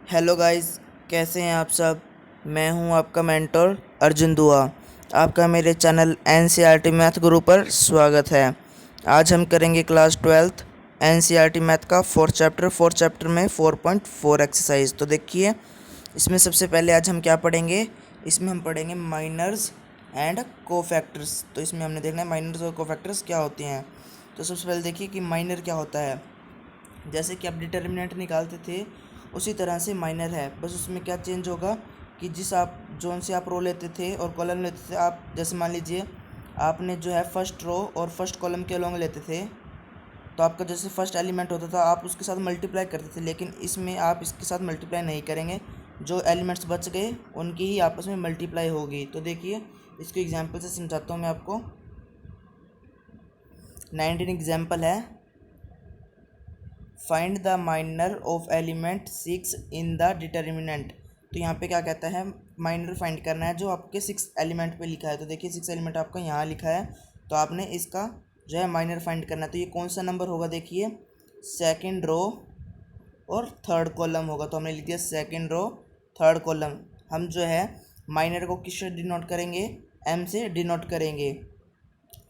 Hello guys, कैसे हैं आप सब। मैं हूं आपका मेंटर अर्जुन दुआ। आपका मेरे चैनल एनसीईआरटी मैथ गुरु पर स्वागत है। आज हम करेंगे क्लास 12th एनसीईआरटी मैथ का फोर्थ चैप्टर में 4.4 एक्सरसाइज। तो देखिए, इसमें सबसे पहले आज हम क्या पढ़ेंगे। इसमें हम पढ़ेंगे माइनर्स एंड कोफैक्टर्स। तो इसमें हमने देखना है माइनर्स और कोफैक्टर्स क्या होते हैं। तो सबसे पहले देखिए कि माइनर क्या होता है। जैसे कि आप डिटर्मिनेंट निकालते थे उसी तरह से माइनर है, बस उसमें क्या चेंज होगा कि जिस आप जोन से आप रो लेते थे और कॉलम लेते थे, आप जैसे मान लीजिए आपने जो है फर्स्ट रो और फर्स्ट कॉलम के अलोंग लेते थे, तो आपका जैसे फर्स्ट एलिमेंट होता था आप उसके साथ मल्टीप्लाई करते थे, लेकिन इसमें आप इसके साथ मल्टीप्लाई नहीं करेंगे। जो एलिमेंट्स बच गए उनकी ही आपस में मल्टीप्लाई होगी। तो देखिए, इसको एग्जाम्पल से समझाता हूँ मैं आपको। 19 एग्जाम्पल है। Find the minor of element 6 in the determinant. तो यहाँ पे क्या कहता है, माइनर फाइंड करना है जो आपके 6 एलिमेंट पे लिखा है। तो देखिए 6 एलिमेंट आपका यहाँ लिखा है, तो आपने इसका जो है माइनर फाइंड करना है। तो ये कौन सा नंबर होगा, देखिए सेकंड रो और थर्ड कॉलम होगा। तो हमने लिख दिया सेकंड रो थर्ड कॉलम। हम जो है माइनर को किससे डिनोट करेंगे, एम से डिनोट करेंगे।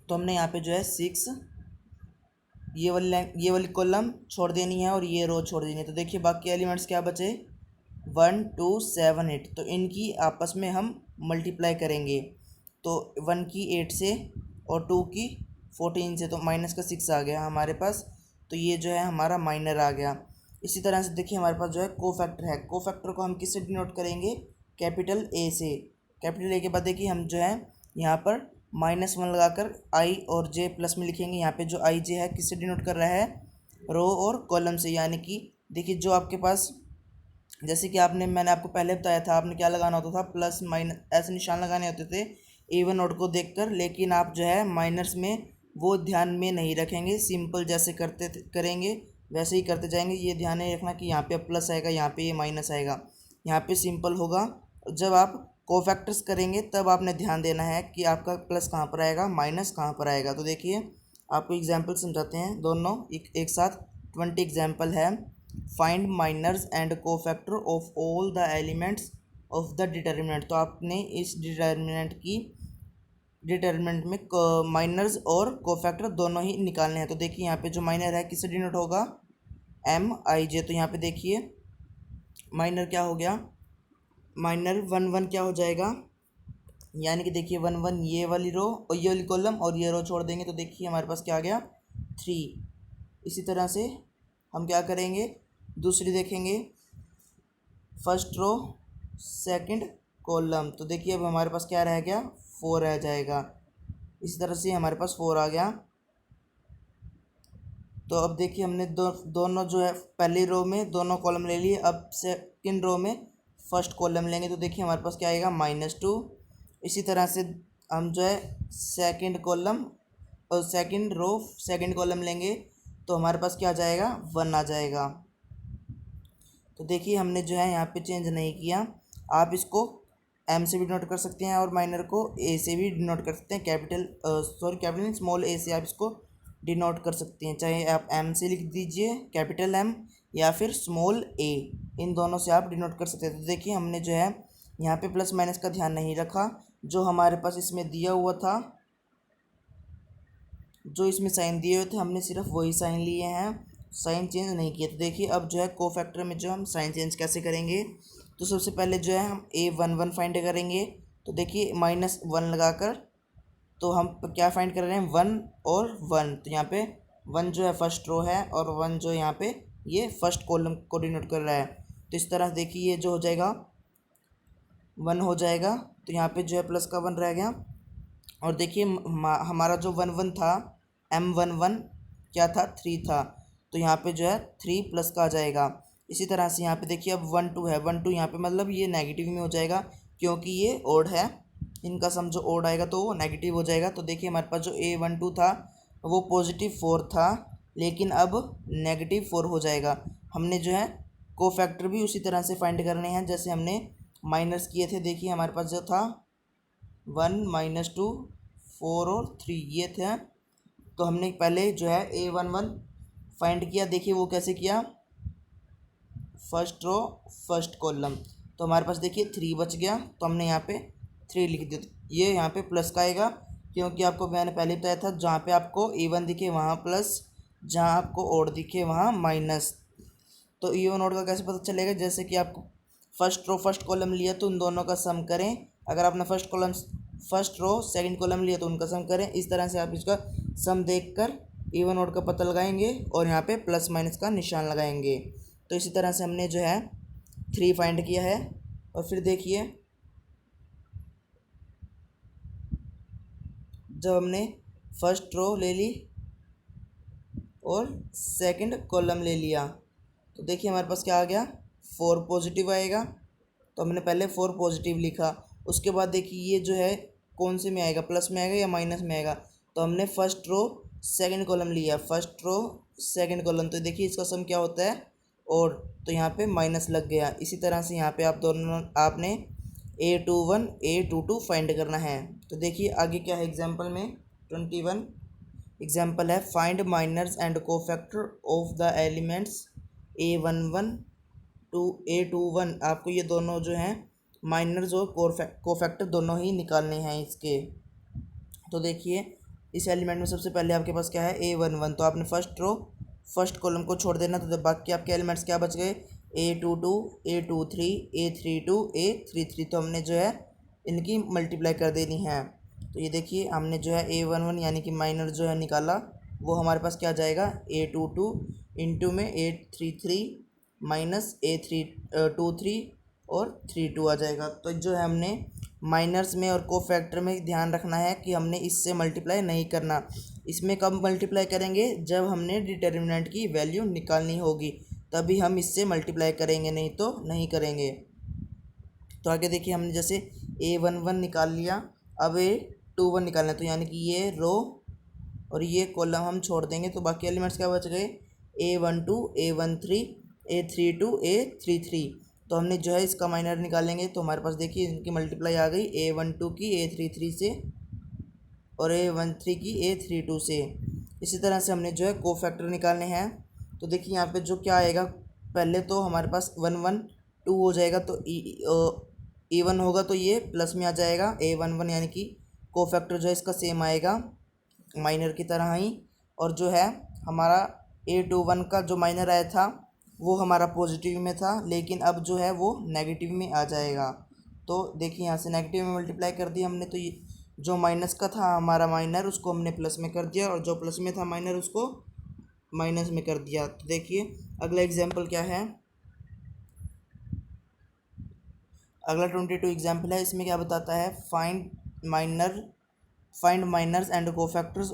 तो हमने यहाँ पे जो है 6 ये वाली कॉलम छोड़ देनी है और ये रो छोड़ देनी है। तो देखिए बाकी एलिमेंट्स क्या बचे, 1 2 7 8। तो इनकी आपस में हम मल्टीप्लाई करेंगे। तो 1 की 8 से और 2 की 14 से, तो माइनस का 6 आ गया हमारे पास। तो ये जो है हमारा माइनर आ गया। इसी तरह से देखिए हमारे पास जो है कोफैक्टर है। कोफैक्टर को हम किससे डिनोट करेंगे, कैपिटल ए से। कैपिटल ए के बाद देखिए हम जो है यहाँ पर -1 लगाकर आई और जे प्लस में लिखेंगे। यहाँ पे जो आई जे है किससे डिनोट कर रहा है, रो और कॉलम से। यानी कि देखिए जो आपके पास, जैसे कि मैंने आपको पहले बताया था, आपने क्या लगाना होता था, प्लस माइनस ऐसे निशान लगाने होते थे इवन ऑड को देखकर। लेकिन आप जो है माइनर्स में वो ध्यान में नहीं रखेंगे, सिंपल जैसे करेंगे वैसे ही करते जाएंगे। ये ध्यान नहीं रखना कि यहाँ पे प्लस आएगा यहाँ पे ये माइनस आएगा। यहाँ पे सिंपल होगा। जब आप कोफैक्टर्स करेंगे तब आपने ध्यान देना है कि आपका प्लस कहाँ पर आएगा, माइनस कहाँ पर आएगा। तो देखिए आपको एग्जाम्पल समझाते हैं, दोनों एक साथ 20 एग्जाम्पल है। Find minors and cofactor of all the elements of the determinant. तो आपने इस डिटर्मिनेंट में माइनर्स और कोफैक्टर दोनों ही निकालने हैं। तो देखिए यहाँ पे जो माइनर है किससे डिनोट होगा, एम आई जे। तो यहाँ पे देखिए माइनर क्या हो गया, माइनर 1 1 क्या हो जाएगा, यानी कि देखिए 1 1 ये वाली रो और ये वाली कॉलम और ये रो छोड़ देंगे। तो देखिए हमारे पास क्या आ गया, 3। इसी तरह से हम क्या करेंगे, दूसरी देखेंगे, फर्स्ट रो सेकंड कॉलम। तो देखिए अब हमारे पास क्या रह गया, 4 रह जाएगा। इसी तरह से हमारे पास 4 आ गया। तो अब देखिए हमने दोनों जो है पहली रो में दोनों कॉलम ले लिए, अब सेकंड रो में फर्स्ट कॉलम लेंगे। तो देखिए हमारे पास क्या आएगा, -2। इसी तरह से हम जो है सेकंड कॉलम और सेकंड रो सेकंड कॉलम लेंगे, तो हमारे पास क्या आ जाएगा, 1 आ जाएगा। तो देखिए हमने जो है यहाँ पे चेंज नहीं किया। आप इसको एम से भी डिनोट कर सकते हैं और माइनर को ए से भी डिनोट कर सकते हैं। कैपिटल स्मॉल ए से आप इसको डिनोट कर सकते हैं। चाहे आप एम से लिख दीजिए कैपिटल एम या फिर स्मॉल ए, इन दोनों से आप डिनोट कर सकते हैं। तो देखिए हमने जो है यहाँ पे प्लस माइनस का ध्यान नहीं रखा। जो हमारे पास इसमें दिया हुआ था, जो इसमें साइन दिए हुए थे, हमने सिर्फ वही साइन लिए हैं, साइन चेंज नहीं किया। तो देखिए अब जो है कोफैक्टर में जो हम साइन चेंज कैसे करेंगे। तो सबसे पहले जो है हम A11 फाइंड करेंगे। तो देखिए -1 लगाकर, तो हम क्या फाइंड कर रहे हैं, 1 और 1। तो यहाँ पे 1 जो है फर्स्ट रो है और 1 जो यहाँ पे ये फर्स्ट कॉलम को डिनोट कर रहा है। तो इस तरह देखिए ये जो हो जाएगा 1 हो जाएगा। तो यहाँ पे जो है प्लस का 1 रह गया। और देखिए हमारा जो 1 1 था, M11 क्या था, 3 था। तो यहाँ पे जो है 3 प्लस का आ जाएगा। इसी तरह से यहाँ पे देखिए अब 1 2 है, 1 2 यहाँ पे मतलब ये नेगेटिव में हो जाएगा क्योंकि ये ओड है। इनका सम जो ओड आएगा तो वो नेगेटिव हो जाएगा। तो देखिए हमारे पास जो A12 था वो +4 था, लेकिन अब -4 हो जाएगा। हमने जो है कोफैक्टर भी उसी तरह से फाइंड करने हैं जैसे हमने माइनस किए थे। देखिए हमारे पास जो था 1 -2 4 और 3 ये थे। तो हमने पहले जो है A11 फाइंड किया। देखिए वो कैसे किया, फर्स्ट रो फर्स्ट कॉलम। तो हमारे पास देखिए 3 बच गया, तो हमने यहाँ पे 3 लिख दिया। ये यहाँ पे प्लस का आएगा, क्योंकि आपको मैंने पहले बताया था जहाँ पे आपको इवन दिखे वहाँ प्लस, जहाँ आपको ओड दिखे वहाँ माइनस। तो इवन ओड का कैसे पता चलेगा, जैसे कि आपको फर्स्ट रो फर्स्ट कॉलम लिया तो उन दोनों का सम करें। अगर आपने फर्स्ट रो सेकंड कॉलम लिया तो उनका सम करें। इस तरह से आप इसका सम देखकर इवन ओड का पता लगाएंगे और यहाँ पे प्लस माइनस का निशान लगाएंगे। तो इसी तरह से हमने जो है 3 फाइंड किया है। और फिर देखिए जब हमने फर्स्ट रो ले ली और सेकंड कॉलम ले लिया, तो देखिए हमारे पास क्या आ गया, 4 पॉजिटिव आएगा। तो हमने पहले 4 पॉजिटिव लिखा। उसके बाद देखिए ये जो है कौन से में आएगा, प्लस में आएगा या माइनस में आएगा। तो हमने फर्स्ट रो सेकंड कॉलम लिया, फर्स्ट रो सेकंड कॉलम। तो देखिए इसका सम क्या होता है, और तो यहाँ पे माइनस लग गया। इसी तरह से यहाँ पे आपने A21 A22 फाइंड करना है। तो देखिए आगे क्या है एग्जाम्पल में 21 एग्जाम्पल है, find minors and cofactor of the elements A11 to A21। आपको ये दोनों जो हैं माइनर्स और कोफैक्टर दोनों ही निकालने हैं इसके। तो देखिए इस एलिमेंट में सबसे पहले आपके पास क्या है, A11। तो आपने फर्स्ट रो फर्स्ट कॉलम को छोड़ देना। तो बाकी आपके एलिमेंट्स क्या बच गए, A22 A23 A32 A33। तो हमने जो है इनकी मल्टीप्लाई कर देनी है। तो ये देखिए हमने जो है A11 यानी कि माइनर जो है निकाला, वो हमारे पास क्या जाएगा, A22 इंटू में A33 माइनस A23 और 32 आ जाएगा। तो जो है हमने माइनर्स में और कोफैक्टर में ध्यान रखना है कि हमने इससे मल्टीप्लाई नहीं करना। इसमें कब मल्टीप्लाई करेंगे, जब हमने डिटर्मिनेंट की वैल्यू निकालनी होगी, तभी हम इससे मल्टीप्लाई करेंगे, नहीं तो नहीं करेंगे। तो आगे देखिए हमने जैसे A11 निकाल लिया, अब A21 निकालना है। तो यानी कि ये रो और ये कॉलम हम छोड़ देंगे। तो बाकी एलिमेंट्स क्या बच गए, A12 A13 A32 A33। तो हमने जो है इसका माइनर निकालेंगे। तो हमारे पास देखिए इनकी मल्टीप्लाई आ गई, A12 की A33 से और A13 की A32 से। इसी तरह से हमने जो है कोफैक्टर निकालने हैं। तो देखिए यहाँ पे जो क्या आएगा, पहले तो हमारे पास 1 1 2 हो जाएगा। तो इवन होगा तो ये प्लस में आ जाएगा A11, यानी कि कोफैक्टर जो है इसका सेम आएगा माइनर की तरह ही। और जो है हमारा A21 का जो माइनर आया था वो हमारा पॉजिटिव में था, लेकिन अब जो है वो नेगेटिव में आ जाएगा। तो देखिए यहाँ से नेगेटिव में मल्टीप्लाई कर दिया हमने। तो ये जो माइनस का था हमारा माइनर, उसको हमने प्लस में कर दिया, और जो प्लस में था माइनर उसको माइनस में कर दिया। तो देखिए अगला एग्जाम्पल क्या है, अगला 22 एग्जाम्पल है। इसमें क्या बताता है, find minors and cofactors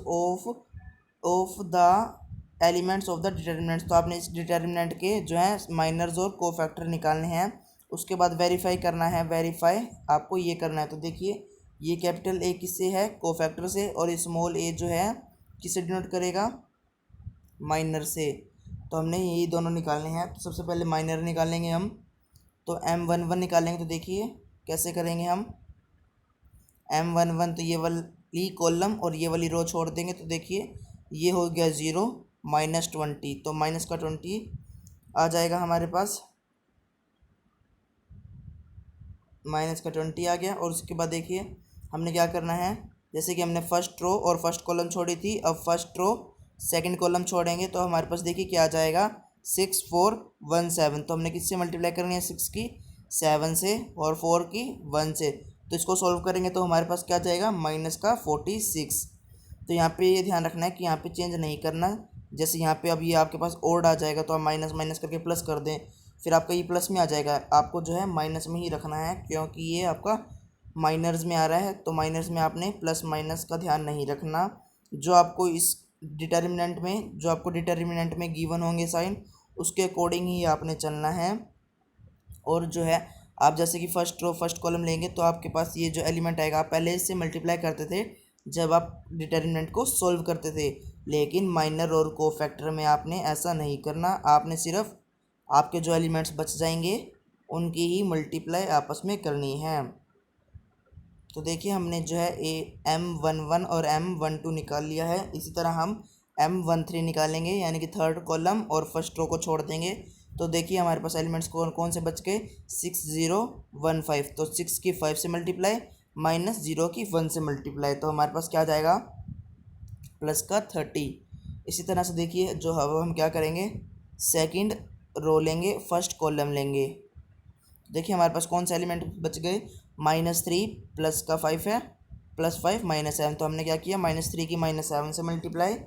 of the elements of the determinants. तो आपने इस डिटर्मिनेंट के जो है माइनर्स और कोफैक्टर निकालने हैं। उसके बाद वेरीफाई करना है, वेरीफाई आपको ये करना है। तो देखिए ये कैपिटल A किससे है, कोफैक्टर से, और स्मॉल a जो है किससे डिनोट करेगा, माइनर से। तो हमने यही दोनों निकालने हैं। तो सबसे पहले माइनर निकालेंगे हम, तो M11 निकालेंगे। तो देखिए कैसे करेंगे हम, M11 तो ये वाली कॉलम और ये वाली रो छोड़ देंगे। तो देखिए ये हो गया 0 -20। तो माइनस का 20 आ जाएगा हमारे पास, माइनस का 20 आ गया। और उसके बाद देखिए हमने क्या करना है, जैसे कि हमने फर्स्ट रो और फर्स्ट कॉलम छोड़ी थी, अब फर्स्ट रो सेकंड कॉलम छोड़ेंगे। तो हमारे पास देखिए क्या आ जाएगा, 6 4 1 7। तो हमने किससे मल्टीप्लाई करनी है, 6 की 7 से और 4 की 1 से। तो इसको सॉल्व करेंगे तो हमारे पास क्या जाएगा, माइनस का 46। तो यहाँ पे ये ध्यान रखना है कि यहाँ पे चेंज नहीं करना। जैसे यहाँ पे अब ये आपके पास ओड आ जाएगा तो आप माइनस माइनस करके प्लस कर दें, फिर आपका ये प्लस में आ जाएगा। आपको जो है माइनस में ही रखना है, क्योंकि ये आपका माइनर्स में आ रहा है। तो माइनर्स में आपने प्लस माइनस का ध्यान नहीं रखना। जो आपको डिटर्मिनेंट में गिवन होंगे साइन, उसके अकॉर्डिंग ही आपने चलना है। और जो है आप जैसे कि फर्स्ट रो फर्स्ट कॉलम लेंगे तो आपके पास ये जो एलिमेंट आएगा, आप पहले इससे मल्टीप्लाई करते थे जब आप डिटर्मिनेंट को सॉल्व करते थे, लेकिन माइनर और कोफैक्टर में आपने ऐसा नहीं करना। आपने सिर्फ आपके जो एलिमेंट्स बच जाएंगे उनकी ही मल्टीप्लाई आपस में करनी है। तो देखिए हमने जो है M11 और M12 निकाल लिया है। इसी तरह हम M13 निकालेंगे, यानी कि थर्ड कॉलम और फर्स्ट रो को छोड़ देंगे। तो देखिए हमारे पास एलिमेंट्स कौन कौन से बच गए, 6015। तो 6 की 5 से मल्टीप्लाई माइनस 0 की 1 से मल्टीप्लाई, तो हमारे पास क्या आ जाएगा प्लस का 30। इसी तरह से देखिए जो अब हम क्या करेंगे, सेकंड रो लेंगे, फर्स्ट कॉलम लेंगे। देखिए हमारे पास कौन से एलिमेंट बच गए, -3 प्लस का 5 है, +5 -7। तो हमने क्या किया, -3 की -7 से मल्टीप्लाई,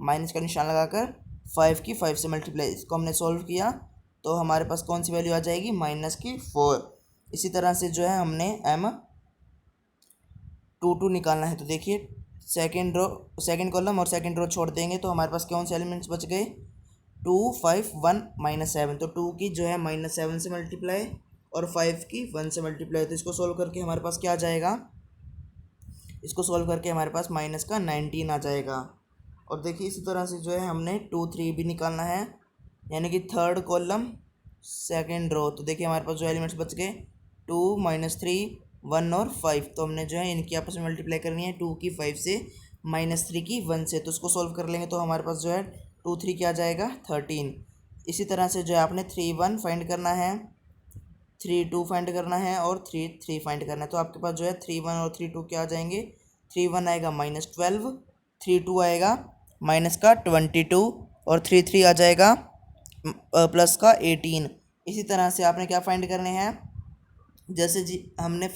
माइनस का निशान लगाकर 5 की 5 से मल्टीप्लाई, इसको हमने सॉल्व किया तो हमारे पास कौन सी वैल्यू आ जाएगी, -4। इसी तरह से जो है हमने M22 निकालना है। तो देखिए सेकेंड कॉलम और सेकेंड रो छोड़ देंगे तो हमारे पास कौन से एलिमेंट्स बच गए, 2 5 1 -7। तो 2 की जो है -7 से मल्टीप्लाई और 5 की 1 से मल्टीप्लाई, तो इसको सोल्व करके हमारे पास क्या आ जाएगा, इसको सोल्व करके हमारे पास -19 आ जाएगा। और देखिए इसी तरह से जो है हमने 2 3 भी निकालना है, यानी कि थर्ड कॉलम सेकेंड रो। तो देखिए हमारे पास जो एलिमेंट्स बच गए, 2 -3 1 और 5। तो हमने जो है इनकी आपस में मल्टीप्लाई करनी है, 2 की 5 से, -3 की 1 से। तो उसको सोल्व कर लेंगे तो हमारे पास जो है 2 3 क्या आ जाएगा 13। इसी तरह से जो है आपने 3 1 फाइंड करना है, 3 2 फाइंड करना है और 3 3 फाइंड करना है। तो आपके पास जो है 3 1 और 3 2 क्या आ जाएंगे, 3 1 आएगा -12, 3 2 आएगा -22 और 3 3 आ जाएगा प्लस का 18। इसी तरह से आपने क्या फाइंड करने हैं, जैसे जी हमने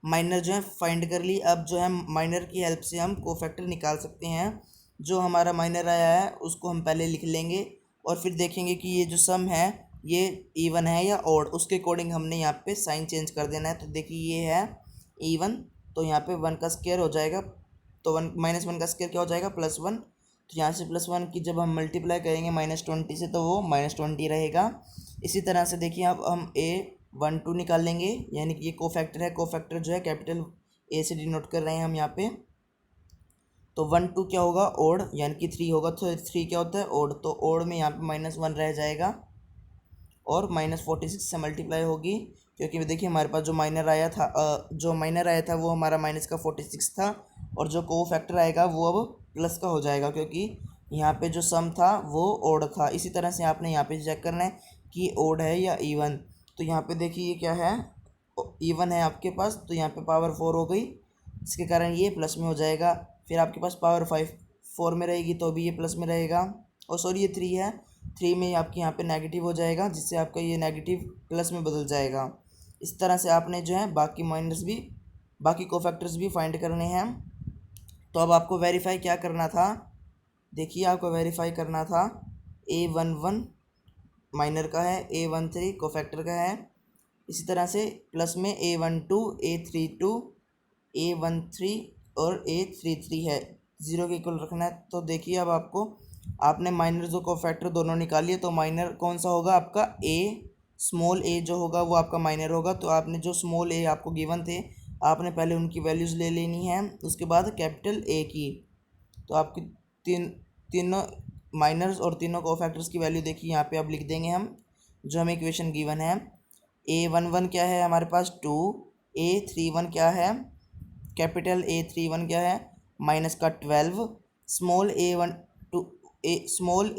माइनर जो है फाइंड कर ली, अब जो है माइनर की हेल्प से हम कोफैक्टर निकाल सकते हैं। जो हमारा माइनर आया है उसको हम पहले लिख लेंगे और फिर देखेंगे कि ये जो सम है ये इवन है या ऑड, उसके अकॉर्डिंग हमने यहाँ पे साइन चेंज कर देना है। तो देखिए ये है इवन, तो यहाँ पे 1 का स्क्वायर हो जाएगा, तो 1 -1 का स्क्वायर क्या हो जाएगा +1। तो यहाँ से +1 की जब हम मल्टीप्लाई करेंगे -20 से तो वो -20 रहेगा। इसी तरह से देखिए अब हम A12 निकाल लेंगे, यानी कि ये कोफैक्टर है, कोफैक्टर जो है कैपिटल A से डिनोट कर रहे हैं हम यहाँ पे। तो 1 2 क्या होगा ओड, यानी कि 3 होगा, तो 3 क्या होता है ओड, तो ओड में यहाँ पे -1 रह जाएगा और -46 से मल्टीप्लाई होगी, क्योंकि देखिए हमारे पास जो माइनर आया था वो हमारा -46 था, और जो कोफैक्टर आएगा वो अब प्लस का हो जाएगा, क्योंकि यहाँ पे जो सम था वो ओड था। इसी तरह से आपने यहाँ पे चेक करना है कि ओड है या इवन। तो यहाँ पे देखिए ये क्या है, इवन है आपके पास, तो यहाँ पे पावर 4 हो गई, इसके कारण ये प्लस में हो जाएगा। फिर आपके पास पावर 4 में रहेगी तो भी ये प्लस में रहेगा, और सॉरी ये 3 है, 3 में आपके यहाँ पे नेगेटिव हो जाएगा, जिससे आपका ये नेगेटिव प्लस में बदल जाएगा। इस तरह से आपने जो है बाकी माइनस भी, बाकी कोफैक्टर्स भी फाइंड करने हैं। तो अब आपको वेरीफाई क्या करना था, देखिए आपको वेरीफाई करना था A11 माइनर का है, A13 कोफैक्टर का है, इसी तरह से प्लस में A12 A32 A13 और A33 है, 0 के इक्वल रखना है। तो देखिए अब आपको, आपने माइनर जो कोफैक्टर दोनों निकालिए, तो माइनर कौन सा होगा आपका स्मॉल a जो होगा वो आपका माइनर होगा। तो आपने जो स्मॉल a आपको गिवन थे, आपने पहले उनकी वैल्यूज़ ले लेनी है, उसके बाद कैपिटल A की। तो आपकी तीनों माइनर्स और तीनों कोफैक्टर्स की वैल्यू देखिए यहाँ पे अब लिख देंगे हम, जो हमें इक्वेशन गिवन है। A11 क्या है हमारे पास 2, A31 क्या है, कैपिटल A31 क्या है माइनस का 12, स्मॉल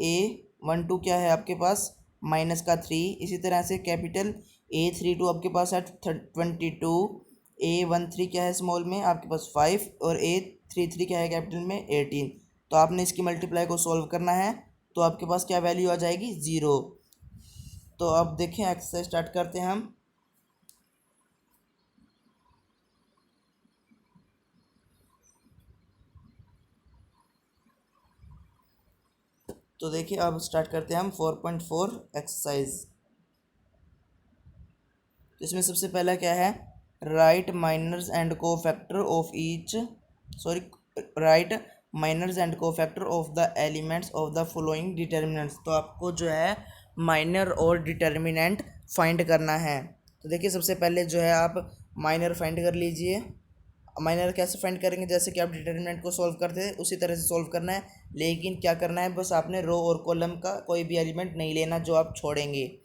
A12 क्या है आपके पास -3। इसी तरह से कैपिटल A32 आपके पास है 22, A13 क्या है स्मॉल में आपके पास 5 और A33 क्या है कैपिटल में 18। तो आपने इसकी मल्टीप्लाई को सॉल्व करना है, तो आपके पास क्या वैल्यू आ जाएगी 0। तो अब देखें एक्सरसाइज स्टार्ट करते हैं हम। तो देखिए अब स्टार्ट करते हैं हम 4.4 एक्सरसाइज। तो इसमें सबसे पहला क्या है, write minors and cofactor of each, sorry write minors and cofactor of the elements of the following determinants. तो आपको जो है माइनर और डिटर्मिनेंट फाइंड करना है। तो देखिए सबसे पहले जो है आप माइनर फाइंड कर लीजिए। माइनर कैसे फाइंड करेंगे, जैसे कि आप डिटर्मिनेंट को सॉल्व करते थे उसी तरह से सॉल्व करना है, लेकिन क्या करना है, बस आपने रो और कॉलम का कोई भी एलिमेंट नहीं लेना जो आप छोड़ेंगे।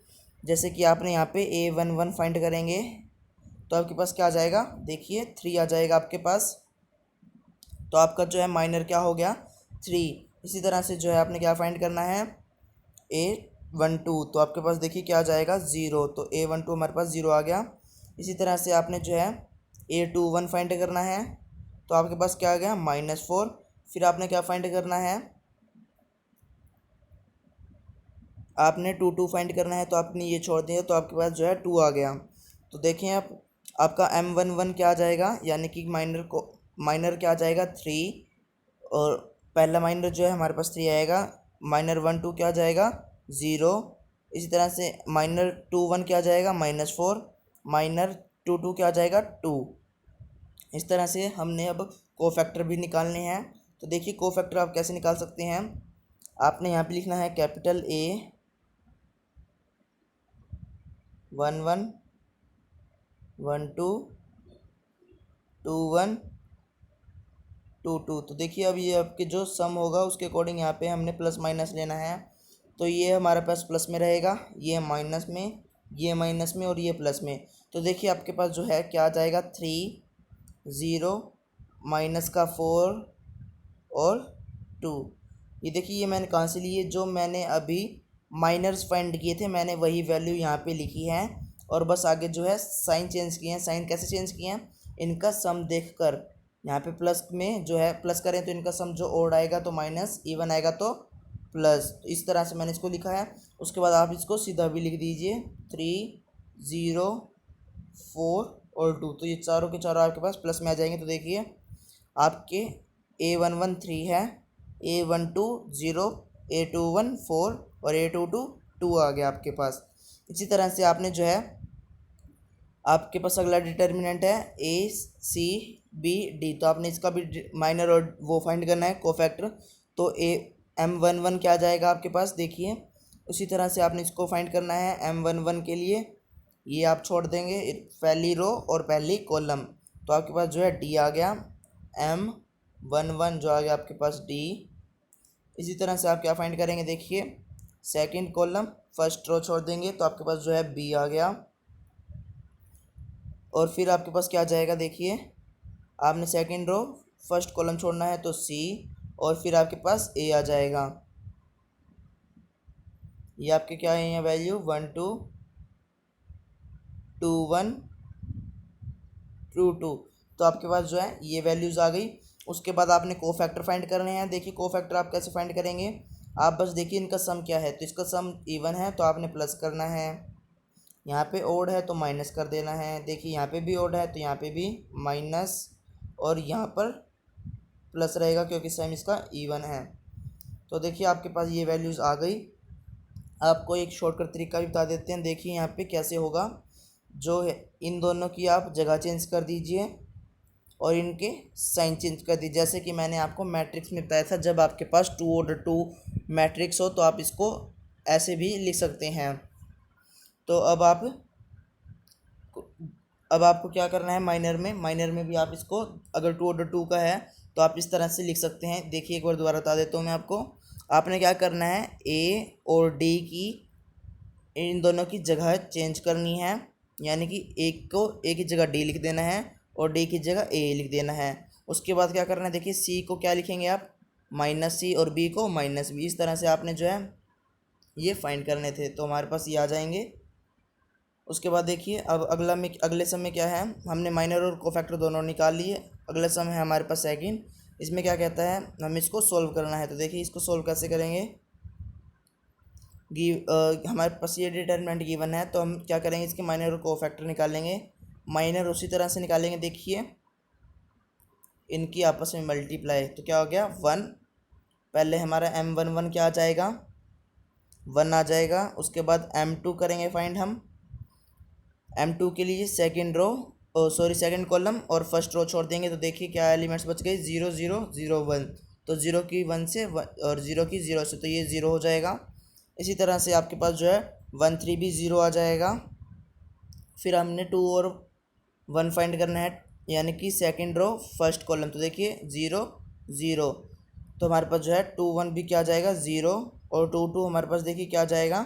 जैसे कि आपने यहाँ पे A11 फाइंड करेंगे तो आपके पास क्या आ जाएगा, देखिए 3 आ जाएगा आपके पास, तो आपका जो है माइनर क्या हो गया 3। इसी तरह से जो है आपने क्या फाइंड करना है A12 तो आपके पास देखिए क्या आ जाएगा 0, तो A12 हमारे पास 0 आ गया। इसी तरह से आपने जो है A21 फाइंड करना है, तो आपके पास क्या आ गया -4। फिर आपने क्या फाइंड करना है, आपने 2 फाइंड करना है, तो आपने ये छोड़ दिया तो आपके पास जो है 2 आ गया। तो देखें आप, आपका M11 क्या आ जाएगा, यानी कि माइनर क्या आ जाएगा 3, और पहला माइनर जो है हमारे पास 3 आएगा। -12 क्या आ जाएगा 0। इसी तरह से -21 क्या आ जाएगा -4, -22 क्या आ जाएगा 2। इस तरह से हमने अब कोफैक्टर भी निकालने हैं। तो देखिए कोफैक्टर आप कैसे निकाल सकते हैं, आपने यहाँ पे लिखना है कैपिटल A 11 12 21 22। तो देखिए अब ये आपके जो सम होगा उसके अकॉर्डिंग यहाँ पे हमने प्लस माइनस लेना है। तो ये हमारे पास प्लस में रहेगा, ये माइनस में, ये माइनस में और ये प्लस में। तो देखिए आपके पास जो है क्या आ जाएगा 3 0 माइनस का 4 और 2। ये देखिए ये मैंने कहाँ से लिए, जो मैंने अभी माइनर्स फाइंड किए थे मैंने वही वैल्यू यहाँ पे लिखी है, और बस आगे जो है साइन चेंज किए हैं। साइन कैसे चेंज किए हैं, इनका सम देखकर यहाँ पे प्लस में जो है प्लस करें तो इनका सम जो ओड आएगा तो माइनस, इवन आएगा तो प्लस। तो इस तरह से मैंने इसको लिखा है। उसके बाद आप इसको सीधा भी लिख दीजिए 3 0 4 और 2। तो ये चारों के चारों आपके पास प्लस में आ जाएंगे। तो देखिए आपके A11 3 है, A12 0, A21 4 और A22 2 आ गया आपके पास। इसी तरह से आपने जो है आपके पास अगला डिटर्मिनेंट है ACBD, तो आपने इसका भी माइनर और वो फाइंड करना है कोफैक्टर। तो M11 क्या आ जाएगा आपके पास, देखिए उसी तरह से आपने इसको फाइंड करना है। M11 के लिए ये आप छोड़ देंगे पहली रो और पहली कॉलम, तो आपके पास जो है D आ गया। M11 जो आ गया आपके पास D। इसी तरह से आप क्या फाइंड करेंगे, देखिए सेकंड कॉलम फर्स्ट रो छोड़ देंगे तो आपके पास जो है B आ गया। और फिर आपके पास क्या आ जाएगा, देखिए आपने सेकंड रो फर्स्ट कॉलम छोड़ना है तो C, और फिर आपके पास A आ जाएगा। ये आपके क्या है यहाँ वैल्यू 1 2 2 1 2 2। तो आपके पास जो है ये वैल्यूज़ आ गई। उसके बाद आपने कोफैक्टर फाइंड करने हैं। देखिए कोफैक्टर आप कैसे फाइंड करेंगे, आप बस देखिए इनका सम क्या है, तो इसका सम इवन है तो आपने प्लस करना है, यहाँ पे ओड है तो माइनस कर देना है। देखिए यहाँ पे भी ओड है तो यहाँ पे भी माइनस, और यहाँ पर प्लस रहेगा क्योंकि सम इसका इवन है। तो देखिए आपके पास ये वैल्यूज़ आ गई। आपको एक शॉर्टकट तरीका भी बता देते हैं, देखिए यहाँ पे कैसे होगा। जो है इन दोनों की आप जगह चेंज कर दीजिए और इनके साइन चेंज कर दीजिए, जैसे कि मैंने आपको मैट्रिक्स में बताया था। जब आपके पास 2/2 मैट्रिक्स हो तो आप इसको ऐसे भी लिख सकते हैं। तो अब आपको क्या करना है, माइनर में भी आप इसको, अगर 2/2 का है तो आप इस तरह से लिख सकते हैं। देखिए एक बार दोबारा बता देता हूँ मैं आपको। आपने क्या करना है, A और D की इन दोनों की जगह चेंज करनी है, यानी कि एक को A की जगह D लिख देना है और D की जगह A लिख देना है। उसके बाद क्या करना है, देखिए C को क्या लिखेंगे आप -C और B को -B। इस तरह से आपने जो है ये फाइंड करने थे, तो हमारे पास ये आ जाएंगे। उसके बाद देखिए अब अगले सम में क्या है, हमने माइनर और कोफैक्टर दोनों निकाल लिए। अगला सम है हमारे पास सेकंड। इसमें क्या कहता है, हमें इसको सोल्व करना है। तो देखिए इसको सोल्व कैसे करेंगे, हमारे पास ये डिटरमिनेंट गिवन है तो हम क्या करेंगे, इसके माइनर और कोफैक्टर निकालेंगे। माइनर उसी तरह से निकालेंगे, देखिए इनकी आपस में मल्टीप्लाई, तो क्या हो गया 1। पहले हमारा M11 क्या आ जाएगा 1 आ जाएगा। उसके बाद M2 करेंगे फाइंड हम। M2 के लिए सेकंड रो सेकंड कॉलम और फर्स्ट रो छोड़ देंगे, तो देखिए क्या एलिमेंट्स बच गए 0 0 0 1। तो 0 की 1 से और 0 की 0 से, तो ये 0 हो जाएगा। इसी तरह से आपके पास जो है 1 3 भी 0 आ जाएगा। फिर हमने 2 और 1 फाइंड करना है, यानी कि सेकंड रो फर्स्ट कॉलम। तो देखिए 0 0, तो हमारे पास जो है 2 1 भी क्या आ जाएगा 0, और 2 2 हमारे पास देखिए क्या आ जाएगा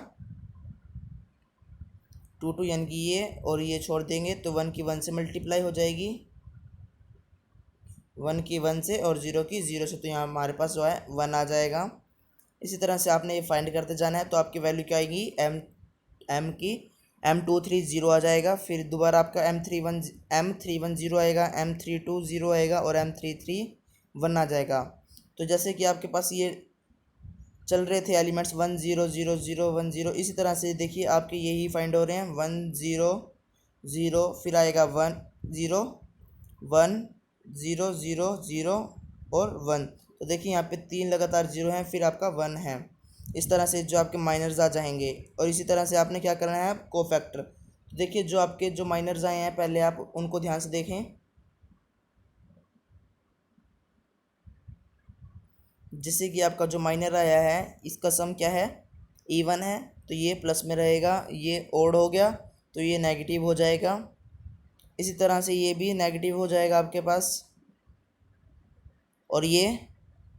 2 2, यानी कि ये और ये छोड़ देंगे तो 1 की 1 से मल्टीप्लाई हो जाएगी, 1 की 1 से और 0 की 0 से, तो यहाँ हमारे पास जो है 1 आ जाएगा। इसी तरह से आपने ये फाइंड करते जाना है। तो आपकी वैल्यू क्या आएगी, एम की M23 0 आ जाएगा, फिर दोबारा आपका M31 0 आएगा, M32 0 आएगा और M33 1 आ जाएगा। तो जैसे कि आपके पास ये चल रहे थे एलिमेंट्स 1 0 0 0 1 0, इसी तरह से देखिए आपके यही फाइंड हो रहे हैं 1 0 0, फिर आएगा 1 0 1 0 0 0 और 1। तो देखिए यहाँ पे 3 लगातार 0 हैं, फिर आपका 1 है। इस तरह से जो आपके माइनर्स आ जाएंगे। और इसी तरह से आपने क्या करना है, कोफैक्टर। तो देखिए जो आपके जो माइनर्स आए हैं पहले आप उनको ध्यान से देखें। जैसे कि आपका जो माइनर आया है इसका सम क्या है, इवन है, तो ये प्लस में रहेगा। ये ओड हो गया तो ये नेगेटिव हो जाएगा। इसी तरह से ये भी नेगेटिव हो जाएगा आपके पास, और ये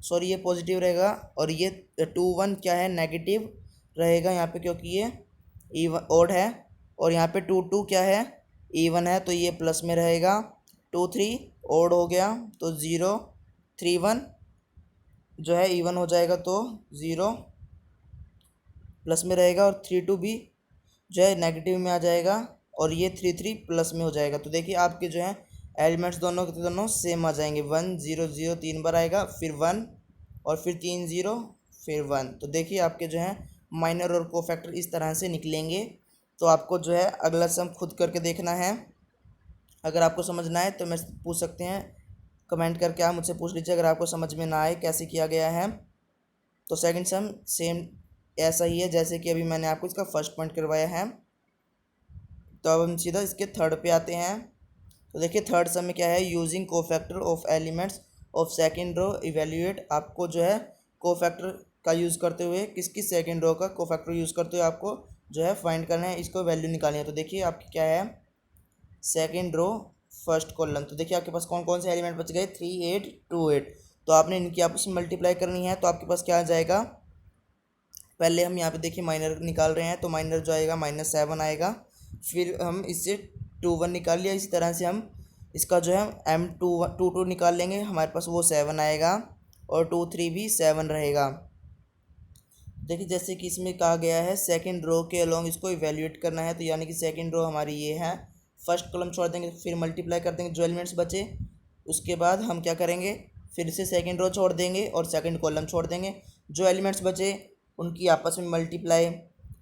सॉरी ये पॉजिटिव रहेगा। और ये 2 1 क्या है, नेगेटिव रहेगा यहाँ पे, क्योंकि ये इवन ओड है। और यहाँ पे 2 2 क्या है, इवन है, तो ये प्लस में रहेगा। 2 3 ओड हो गया तो 0 3 1 जो है इवन हो जाएगा, तो 0 प्लस में रहेगा। और 3 2 भी जो है नेगेटिव में आ जाएगा, और ये 3 3 प्लस में हो जाएगा। तो देखिए आपके जो है एलिमेंट्स दोनों के दोनों सेम आ जाएंगे। 1 0 0 3 बार आएगा, फिर 1 और फिर 3 0 फिर 1। तो देखिए आपके जो है माइनर और कोफैक्टर इस तरह से निकलेंगे। तो आपको जो है अगला सम खुद करके देखना है। अगर आपको समझना है तो मैं पूछ सकते हैं, कमेंट करके आप मुझसे पूछ लीजिए अगर आपको समझ में ना आए कैसे किया गया है। तो सेकंड सम सेम ऐसा ही है जैसे कि अभी मैंने आपको इसका फर्स्ट पॉइंट करवाया है। तो अब हम सीधा इसके थर्ड पे आते हैं। तो देखिए थर्ड सम में क्या है, using cofactor of elements of second row evaluate. आपको जो है कोफैक्टर का यूज़ करते हुए, किसकी, सेकंड रो का कोफैक्टर यूज़ करते हुए आपको जो है फाइंड करना है, इसको वैल्यू निकालनी है। तो देखिए आपकी क्या है, सेकंड रो फर्स्ट कॉलम। तो देखिए आपके पास कौन कौन से एलिमेंट बच गए, 3 8 2 8। तो आपने इनकी आपस में मल्टीप्लाई करनी है। तो आपके पास क्या आ जाएगा, पहले हम यहाँ पे देखिए माइनर निकाल रहे हैं, तो माइनर जो आएगा -7 आएगा। फिर हम इससे 2 1 निकाल लिया। इसी तरह से हम इसका जो है M2 निकाल लेंगे, हमारे पास वो 7 आएगा, और 2 3 भी 7 रहेगा। देखिए जैसे कि इसमें कहा गया है सेकंड रो के अलोंग इसको इवेल्युएट करना है। तो यानी कि सेकंड रो हमारी ये है, फर्स्ट कॉलम छोड़ देंगे, फिर मल्टीप्लाई कर देंगे जो एलिमेंट्स बचे। उसके बाद हम क्या करेंगे, फिर से सेकंड रो छोड़ देंगे और सेकंड कॉलम छोड़ देंगे। जो एलिमेंट्स बचे उनकी आपस में मल्टीप्लाई।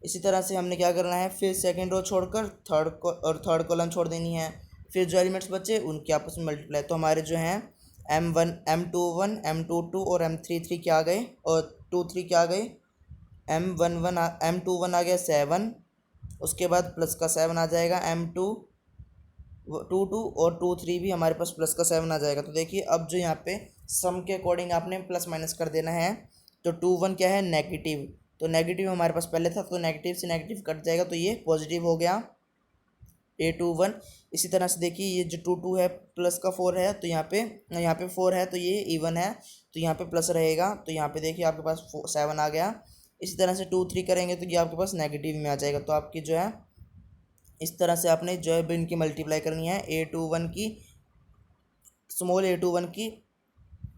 इसी तरह से हमने क्या करना है, फिर सेकंड रो छोड़कर थर्ड कॉलम छोड़ देनी है। फिर जो एलिमेंट्स बचे उनकी आपस में मल्टीप्लाई। तो हमारे जो हैं M1 M21 M22 और M33 क्या आ गए, और 23 क्या आ गए, M21 आ गया 7। उसके बाद प्लस का 7 आ जाएगा, M2 और 23 भी हमारे पास प्लस का 7 आ जाएगा। तो देखिए अब जो यहाँ पे सम के अकॉर्डिंग आपने प्लस माइनस कर देना है। तो 2 1 क्या है, नेगेटिव। तो नेगेटिव हमारे पास पहले था, तो नेगेटिव से नेगेटिव कट जाएगा, तो ये पॉजिटिव हो गया, A21। इसी तरह से देखिए ये जो 2 2 है प्लस का 4 है, तो यहाँ पे 4 है, तो ये इवन है, तो यहाँ पे प्लस रहेगा। तो यहाँ पे देखिए आपके पास 7 आ गया। इसी तरह से 2 3 करेंगे तो ये आपके पास नेगेटिव में आ जाएगा। तो आपकी जो है इस तरह से आपने जो है इनकी मल्टीप्लाई करनी है, A21 की, स्मॉल A21 की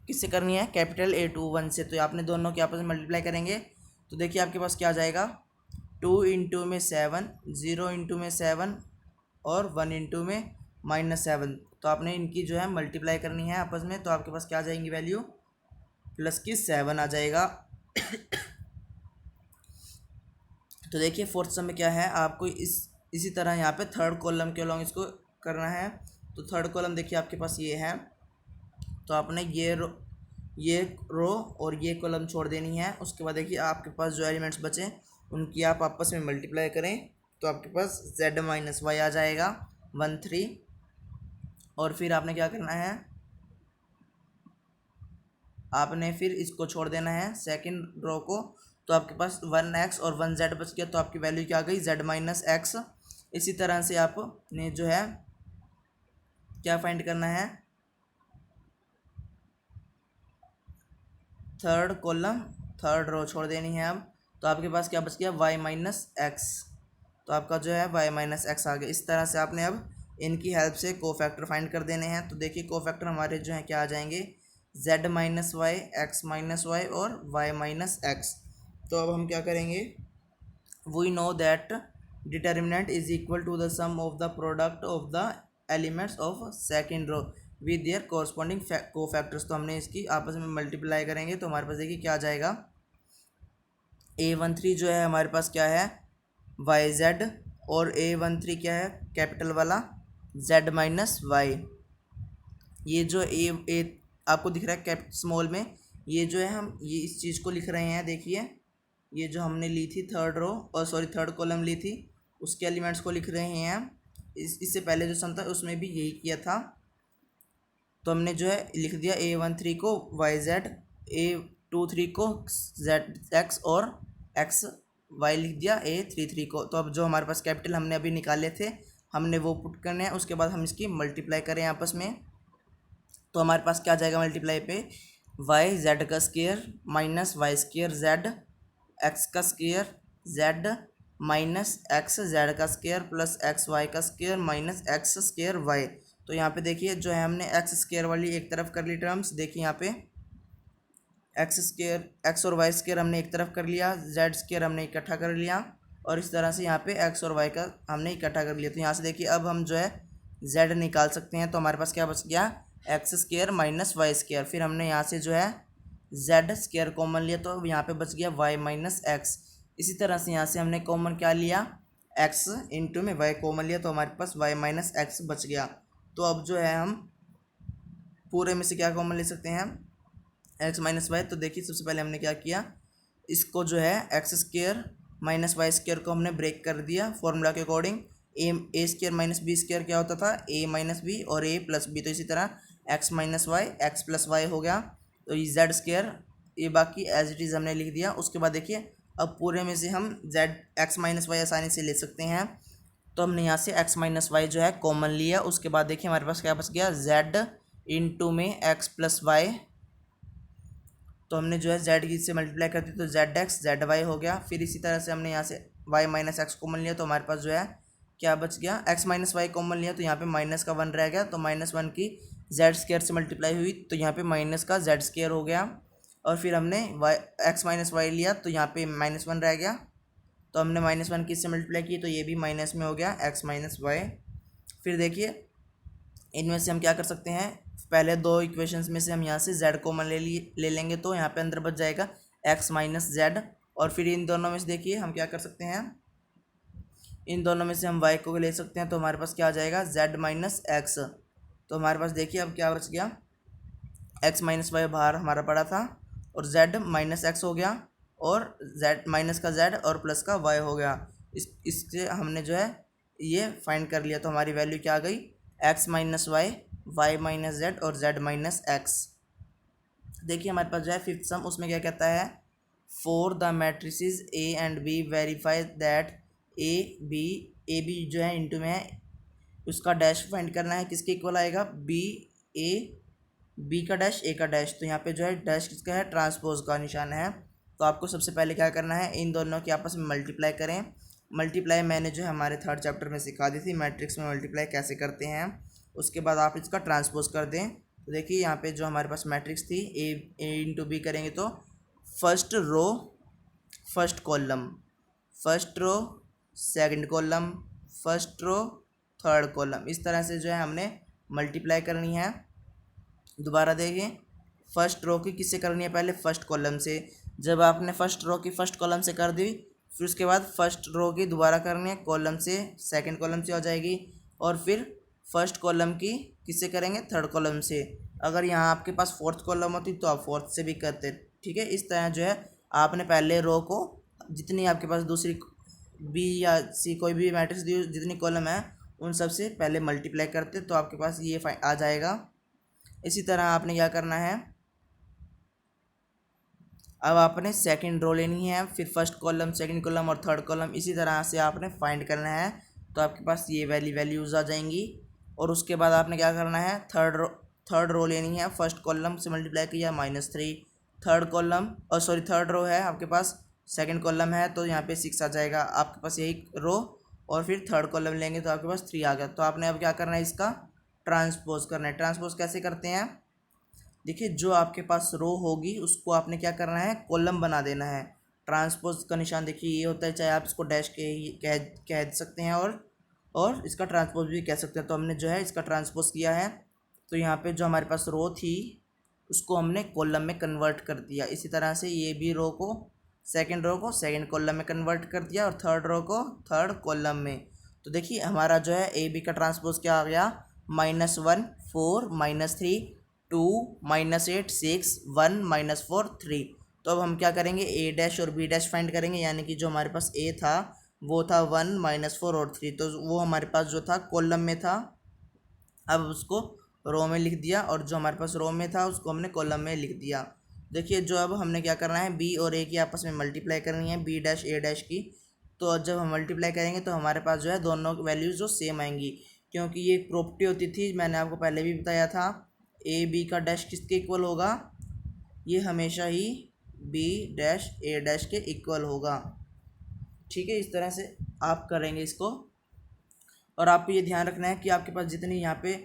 किससे करनी है, कैपिटल A21 से। तो आपने दोनों के आपस में मल्टीप्लाई करेंगे। तो देखिए आपके पास क्या आ जाएगा, 2 इंटू में 7, 0 इंटू में 7 और 1 इंटू में -7। तो आपने इनकी जो है मल्टीप्लाई करनी है आपस में। तो आपके पास क्या आ जाएंगी वैल्यू, प्लस की 7 आ जाएगा। तो देखिए फोर्थ सम में क्या है, आपको इसी तरह यहाँ पे थर्ड कॉलम के अलॉन्ग इसको करना है। तो थर्ड कॉलम देखिए आपके पास ये है, तो आपने ये रो और ये कॉलम छोड़ देनी है। उसके बाद देखिए आपके पास जो एलिमेंट्स बचे उनकी आप आपस में मल्टीप्लाई करें। तो आपके पास Z-Y आ जाएगा 1 3। और फिर आपने क्या करना है, आपने फिर इसको छोड़ देना है सेकंड रो को। तो आपके पास 1x और 1z बच गया। तो आपकी वैल्यू क्या आ गई, Z-X। इसी तरह से आपने जो है क्या फाइंड करना है, थर्ड कॉलम थर्ड रो छोड़ देनी है अब। तो आपके पास क्या बच गया, Y-X। तो आपका जो है Y-X आ गया। इस तरह से आपने अब इनकी हेल्प से कोफैक्टर फाइंड कर देने हैं। तो देखिए कोफैक्टर हमारे जो है क्या आ जाएंगे, Z-Y, X-Y और Y-X। तो अब हम क्या करेंगे, we know that determinant is equal to the sum of the product of the elements of second row with their corresponding cofactors. तो हमने इसकी आपस में मल्टीप्लाई करेंगे तो हमारे पास देखिए क्या आ जाएगा, A13 जो है हमारे पास क्या है YZ, और A13 क्या है कैपिटल वाला Z माइनस वाई। ये जो ए आपको दिख रहा है कैप स्मॉल में, ये जो है हम ये इस चीज़ को लिख रहे हैं। देखिए ये जो हमने ली थी थर्ड रो और सॉरी थर्ड कॉलम ली थी, उसके एलिमेंट्स को लिख रहे हैं। इससे पहले जो सम था उसमें भी यही किया था। तो हमने जो है लिख दिया A13 को YZ, A23 को ZX और XY लिख दिया A33 को। तो अब जो हमारे पास कैपिटल हमने अभी निकाले थे हमने वो पुट करने हैं, उसके बाद हम इसकी मल्टीप्लाई करें आपस में। तो हमारे पास क्या आ जाएगा मल्टीप्लाई पे, वाई जेड का square minus Y square Z, X का square Z minus X Z का स्क्वायर प्लस एक्स वाई का square minus X square Y. तो यहाँ पे देखिए जो है हमने एक्स स्क्वायर वाली एक तरफ कर ली टर्म्स, देखिए यहाँ पे एक्स स्क्वायर एक्स और वाई स्क्वायर हमने एक तरफ कर लिया, जेड स्क्वायर हमने इकट्ठा कर लिया, और इस तरह से यहाँ पे एक्स और वाई का हमने इकट्ठा कर लिया। तो यहाँ से देखिए अब हम जो है जेड निकाल सकते हैं। तो हमारे पास क्या बच गया, X square minus Y square. फिर हमने यहाँ से जो है जेड स्क्वायर कॉमन लिया तो यहाँ पे बच गया वाई माइनस एक्स। इसी तरह से यहाँ से हमने कॉमन क्या लिया, एक्स इंटू में वाई कॉमन लिया तो हमारे पास वाई माइनस एक्स बच गया। तो अब जो है हम पूरे में से क्या कॉमन ले सकते हैं, एक्स माइनस वाई। तो देखिए सबसे पहले हमने क्या किया, इसको जो है X square minus Y square को हमने ब्रेक कर दिया फॉर्मूला के according. A square minus B square क्या होता था, ए माइनस बी और ए प्लस बी। तो इसी तरह X minus Y X plus Y हो गया। तो ये जेड स्क्वायर ये बाकी एज इट इज़ हमने लिख दिया। उसके बाद देखिए अब पूरे में से हम जेड एक्स माइनस वाई आसानी से ले सकते हैं। तो हमने यहाँ से एक्स माइनस वाई जो है कॉमन लिया। उसके बाद देखिए हमारे पास क्या बच गया, जेड इंटू में एक्स प्लस वाई। तो हमने जो है जेड की से मल्टीप्लाई कर दी तो जेड एक्स जेड वाई हो गया। फिर इसी तरह से हमने यहाँ से वाई माइनस एक्स कॉमन लिया तो हमारे पास जो है क्या बच गया, एक्स माइनस वाई कॉमन लिया तो यहाँ पे माइनस का 1 रह गया। तो माइनस 1 की जेड स्क्वायर से मल्टीप्लाई हुई तो यहाँ पे माइनस का जेड स्क्वायर हो गया। और फिर हमने वाई एक्स माइनस वाई लिया तो यहाँ पे -1 रह गया। तो हमने -1 की इससे मल्टीप्लाई की तो ये भी माइनस में हो गया एक्स माइनस वाई। फिर देखिए इनमें से हम क्या कर सकते हैं, पहले दो इक्वेशंस में से हम यहाँ से z कॉमन ले लेंगे तो यहाँ पे अंदर बच जाएगा x माइनस जेड। और फिर इन दोनों में से देखिए हम क्या कर सकते हैं, इन दोनों में से हम y को ले सकते हैं तो हमारे पास क्या आ जाएगा z माइनस एक्स। तो हमारे पास देखिए अब क्या बच गया, x माइनस वाई बाहर हमारा पड़ा था और z माइनस एक्स हो गया और z माइनस का z और प्लस का y हो गया। इससे हमने जो है ये फाइंड कर लिया। तो हमारी वैल्यू क्या आ गई, x minus Y Y minus Z और z माइनस एक्स। देखिए हमारे पास जो है फिफ्थ सम उसमें क्या कहता है, for the matrices A and B verify that A B जो है इंटू में है, उसका डैश फाइंड करना है किसके इक्वल आएगा, बी का डैश ए का डैश। तो यहाँ पे जो है डैश किसका है, ट्रांसपोज का निशान है। तो आपको सबसे पहले क्या करना है, इन दोनों की आपस में मल्टीप्लाई करें। मल्टीप्लाई मैंने जो है हमारे थर्ड चैप्टर में सिखा दी थी, मैट्रिक्स में मल्टीप्लाई कैसे करते हैं। उसके बाद आप इसका ट्रांसपोज कर दें। तो देखिए यहाँ पे जो हमारे पास मैट्रिक्स थी ए इंटू बी करेंगे तो first row first column, first row second column, first row third column, इस तरह से जो है हमने मल्टीप्लाई करनी है। दोबारा देखिए फर्स्ट रो की किससे करनी है, पहले फर्स्ट कॉलम से। जब आपने फर्स्ट रो की फर्स्ट कॉलम से कर दी फिर उसके बाद फर्स्ट रो की दोबारा करनी है कॉलम से, सेकंड कॉलम से हो जाएगी। और फिर फर्स्ट कॉलम की किससे करेंगे, थर्ड कॉलम से। अगर यहाँ आपके पास फोर्थ कॉलम होती तो आप फोर्थ से भी करते, ठीक है। इस तरह जो है आपने पहले रो को जितनी आपके पास दूसरी बी या सी कोई भी मैट्रिक्स दी जितनी कॉलम है उन सब से पहले मल्टीप्लाई करते तो आपके पास ये आ जाएगा। इसी तरह आपने क्या करना है, अब आपने सेकंड रो लेनी है, फिर फर्स्ट कॉलम सेकंड कॉलम और थर्ड कॉलम इसी तरह से आपने फाइंड करना है। तो आपके पास ये वैल्यूज़ आ जाएंगी। और उसके बाद आपने क्या करना है, थर्ड रो लेनी है, फर्स्ट कॉलम से मल्टीप्लाई किया -3, थर्ड कॉलम और सॉरी थर्ड रो है आपके पास, सेकंड कॉलम है तो यहाँ पे 6 आ जाएगा आपके पास यही रो। और फिर थर्ड कॉलम लेंगे तो आपके पास 3 आ गया। तो आपने अब क्या करना है, इसका ट्रांसपोज करना है। ट्रांसपोज कैसे करते हैं, देखिए जो आपके पास रो होगी उसको आपने क्या करना है, कॉलम बना देना है। ट्रांसपोज का निशान देखिए ये होता है, चाहे आप इसको डैश के कह सकते हैं और इसका ट्रांसपोज भी कह सकते हैं। तो हमने जो है इसका ट्रांसपोज किया है, तो यहाँ पे जो हमारे पास रो थी उसको हमने कॉलम में कन्वर्ट कर दिया। इसी तरह से ये भी रो को सेकंड कॉलम में कन्वर्ट कर दिया और थर्ड रो को थर्ड कॉलम में। तो देखिए हमारा जो है ए बी का ट्रांसपोज क्या आ गया, -1 4 -3 2 -8 6 1 -4 3। तो अब हम क्या करेंगे, ए डैश और बी डैश फाइंड करेंगे, यानी कि जो हमारे पास ए था वो था 1 -4 और 3, तो वो हमारे पास जो था कॉलम में था, अब उसको रो में लिख दिया, और जो हमारे पास रो में था उसको हमने कॉलम में लिख दिया। देखिए जो अब हमने क्या करना है, बी और ए की आपस में मल्टीप्लाई करनी है, बी डैश ए डैश की। तो जब हम मल्टीप्लाई करेंगे तो हमारे पास जो है दोनों वैल्यूज़ जो सेम आएंगी, क्योंकि ये एक प्रॉपर्टी होती थी, मैंने आपको पहले भी बताया था, ए बी का डैश किसके इक्वल होगा, ये हमेशा ही बी डैश ए डैश के इक्वल होगा। ठीक है, इस तरह से आप करेंगे इसको। और आपको ये ध्यान रखना है कि आपके पास जितनी यहाँ पे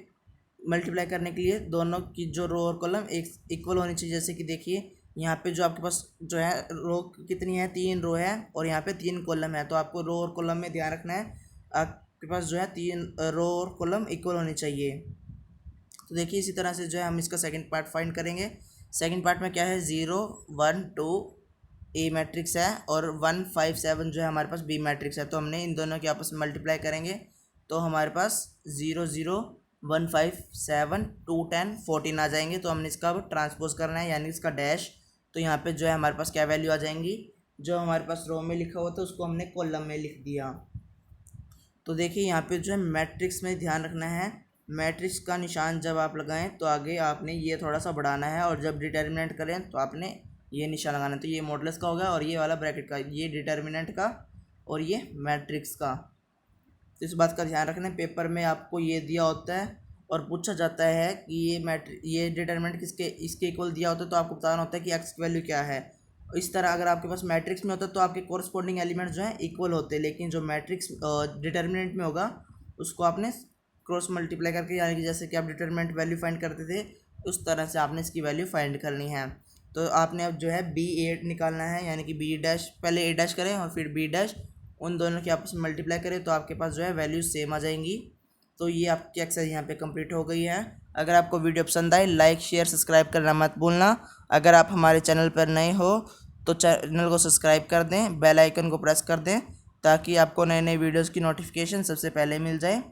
मल्टीप्लाई करने के लिए दोनों की जो रो और कॉलम एक इक्वल होनी चाहिए। जैसे कि देखिए यहाँ पे जो आपके पास जो है रो कितनी है, 3 रो है और यहाँ पे 3 कॉलम है, तो आपको रो और कॉलम में ध्यान रखना है आपके पास जो है 3 रो और कॉलम इक्वल होनी चाहिए। तो देखिए इसी तरह से जो है हम इसका सेकंड पार्ट फाइंड करेंगे। सेकंड पार्ट में क्या है, 0 1 2 ए मैट्रिक्स है और 1 5 7 जो है हमारे पास बी मैट्रिक्स है। तो हमने इन दोनों के आपस में मल्टीप्लाई करेंगे तो हमारे पास 0 0 1 5 7 2 10 14 आ जाएंगे। तो हमने इसका ट्रांसपोज करना है, यानी इसका डैश। तो यहाँ पे जो है हमारे पास क्या वैल्यू आ जाएंगी, जो हमारे पास रो में लिखा हुआ था उसको हमने कॉलम में लिख दिया। तो देखिए यहाँ पे जो है मैट्रिक्स में ध्यान रखना है, मैट्रिक्स का निशान जब आप लगाएं तो आगे आपने ये थोड़ा सा बढ़ाना है, और जब डिटर्मिनेंट करें तो आपने ये निशान लगाना है। तो ये मॉडुलस का हो गया और ये वाला ब्रैकेट का, ये डिटर्मिनेंट का और ये मैट्रिक्स का। तो इस बात का ध्यान रखना, पेपर में आपको ये दिया होता है और पूछा जाता है कि ये डिटर्मिनेंट इसके इक्वल दिया होता है, तो आपको बताना होता है कि एक्स की वैल्यू क्या है। इस तरह अगर आपके पास मैट्रिक्स में होता है तो आपके कोरस्पॉन्डिंग एलिमेंट जो है इक्वल होते हैं, लेकिन जो मैट्रिक्स डिटर्मिनेंट में होगा उसको आपने क्रॉस मल्टीप्लाई करके, यानी कि जैसे कि आप डिटर्मिनेंट वैल्यू फाइंड करते थे उस तरह से आपने इसकी वैल्यू फाइंड करनी है। तो आपने अब जो है B8 निकालना है, यानी कि बी डैश, पहले ए डैश करें और फिर बी डैश, उन दोनों के आपस में मल्टीप्लाई करें तो आपके पास जो है वैल्यू सेम आ जाएंगी। तो ये आपकी एक्सरसाइज यहाँ पे कंप्लीट हो गई है। अगर आपको वीडियो पसंद आए, लाइक शेयर सब्सक्राइब करना मत भूलना। अगर आप हमारे चैनल पर नए हो तो चैनल को सब्सक्राइब कर दें, बेल आइकन को प्रेस कर दें, ताकि आपको नए नए वीडियोज़ की नोटिफिकेशन सबसे पहले मिल जाए।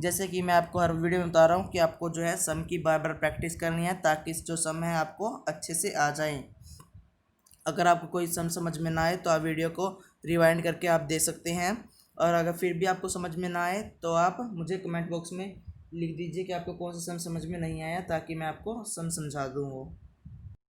जैसे कि मैं आपको हर वीडियो में बता रहा हूँ कि आपको जो है सम की बार बार प्रैक्टिस करनी है, ताकि जो सम है आपको अच्छे से आ जाए। अगर आपको कोई सम समझ में ना आए तो आप वीडियो को रिवाइंड करके आप दे सकते हैं, और अगर फिर भी आपको समझ में ना आए तो आप मुझे कमेंट बॉक्स में लिख दीजिए कि आपको कौन सा सम समझ में नहीं आया, ताकि मैं आपको सम समझा दूँ वो।